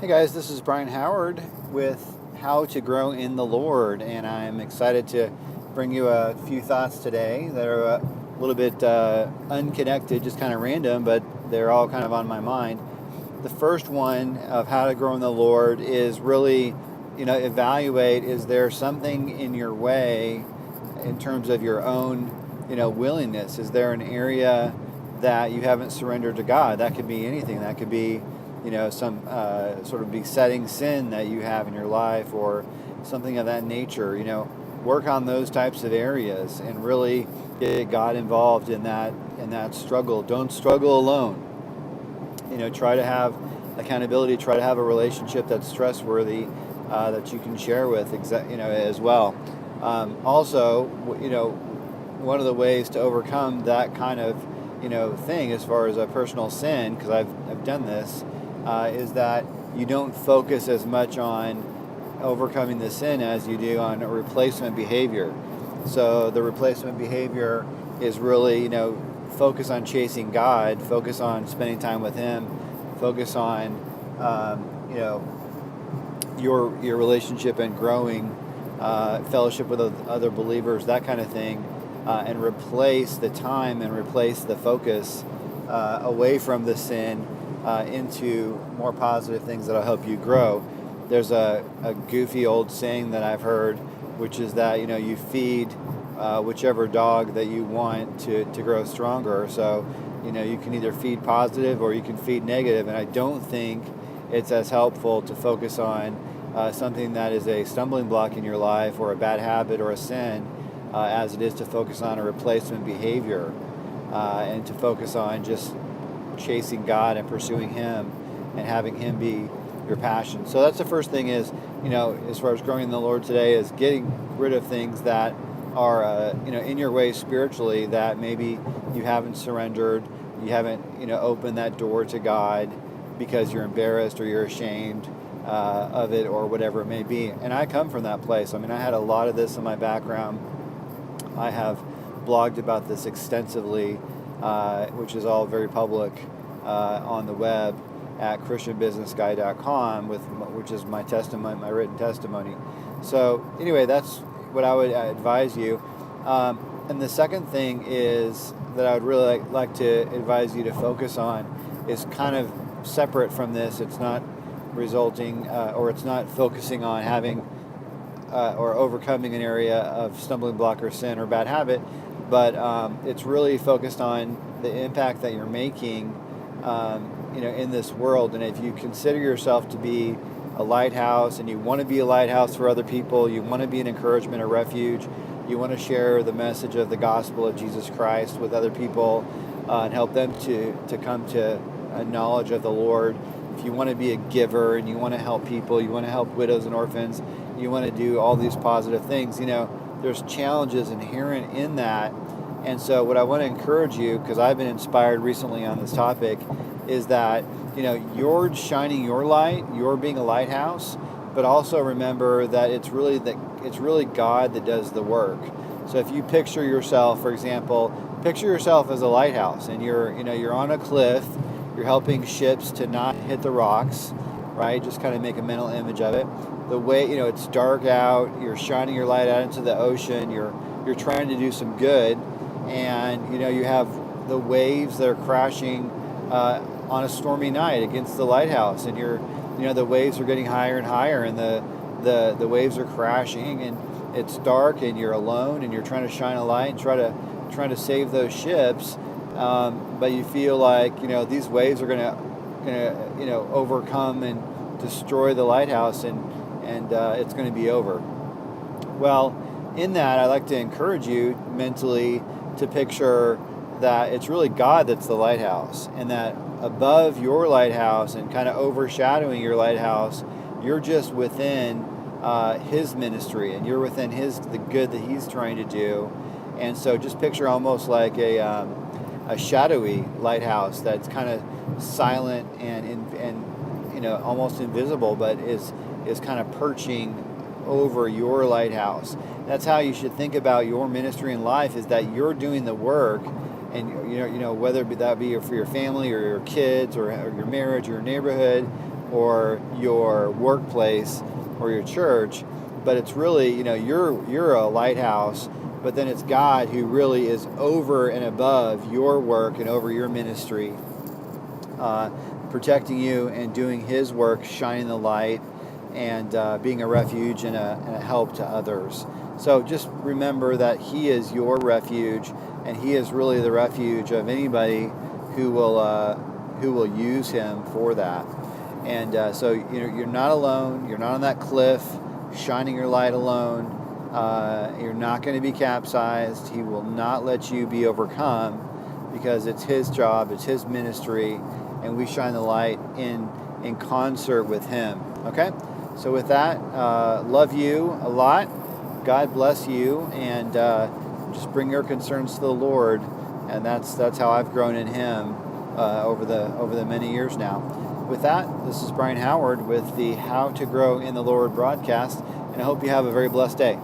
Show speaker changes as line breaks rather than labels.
Hey guys, this is Brian Howard with How to Grow in the Lord, and I'm excited to bring you a few thoughts today that are a little bit unconnected, just kind of random, but they're all kind of on my mind. The first one of how to grow in the Lord is really, evaluate, is there something in your way in terms of your own, willingness? Is there an area that you haven't surrendered to God? That could be anything. That could be some sort of besetting sin that you have in your life or something of that nature. Work on those types of areas and really get God involved in that struggle. Don't struggle alone. Try to have accountability, try to have a relationship that's trustworthy, that you can share with, as well. Also, one of the ways to overcome that kind of, thing as far as a personal sin, because I've done this, is that you don't focus as much on overcoming the sin as you do on a replacement behavior. So the replacement behavior is really, focus on chasing God, focus on spending time with Him, focus on, your relationship and growing fellowship with other believers, that kind of thing, and replace the time and replace the focus away from the sin into more positive things that'll help you grow. There's a goofy old saying that I've heard, which is that you feed whichever dog that you want to grow stronger. So you can either feed positive or you can feed negative, and I don't think it's as helpful to focus on something that is a stumbling block in your life or a bad habit or a sin as it is to focus on a replacement behavior and to focus on just chasing God and pursuing Him and having Him be your passion. So that's the first thing is, as far as growing in the Lord today, is getting rid of things that are, in your way spiritually that maybe you haven't surrendered, you haven't, opened that door to God because you're embarrassed or you're ashamed of it or whatever it may be. And I come from that place. I mean, I had a lot of this in my background. I have blogged about this extensively, which is all very public on the web at christianbusinessguy.com, which is my testimony, my written testimony. So anyway, that's what I would advise you. And the second thing is that I would really like to advise you to focus on is kind of separate from this. It's not resulting or it's not focusing on having or overcoming an area of stumbling block or sin or bad habit, but it's really focused on the impact that you're making in this world. And if you consider yourself to be a lighthouse and you want to be a lighthouse for other people, you want to be an encouragement, a refuge, you want to share the message of the gospel of Jesus Christ with other people and help them to come to a knowledge of the Lord. If you want to be a giver and you want to help people, you want to help widows and orphans, you want to do all these positive things, there's challenges inherent in that. And so what I want to encourage you, because I've been inspired recently on this topic, is that, you're shining your light, you're being a lighthouse, but also remember that it's really God that does the work. So if you picture yourself, for example, picture yourself as a lighthouse and you're on a cliff, you're helping ships to not hit the rocks, right? Just kind of make a mental image of it. The way, it's dark out, you're shining your light out into the ocean, you're trying to do some good, and you have the waves that are crashing on a stormy night against the lighthouse, and the waves are getting higher and higher, and the waves are crashing, and it's dark, and you're alone, and you're trying to shine a light and trying to save those ships, but you feel like these waves are gonna overcome and destroy the lighthouse, and it's going to be over. Well, in that, I like to encourage you mentally to picture that it's really God that's the lighthouse, and that above your lighthouse and kind of overshadowing your lighthouse, you're just within His ministry, and you're within the good that He's trying to do. And so just picture almost like a shadowy lighthouse that's kind of silent and almost invisible, but is kind of perching over your lighthouse. That's how you should think about your ministry in life, is that you're doing the work, and whether that be for your family or your kids or your marriage or your neighborhood, or your workplace or your church, but it's really, you're a lighthouse, but then it's God who really is over and above your work and over your ministry, protecting you and doing His work, shining the light, and being a refuge and a help to others. So just remember that He is your refuge, and He is really the refuge of anybody who will use Him for that. And so you're not alone. You're not on that cliff shining your light alone. You're not going to be capsized. He will not let you be overcome, because it's His job, it's His ministry, and we shine the light in concert with Him. Okay? So with that, love you a lot. God bless you, and just bring your concerns to the Lord, and that's how I've grown in Him over the many years now. With that, this is Brian Howard with the How to Grow in the Lord broadcast, and I hope you have a very blessed day.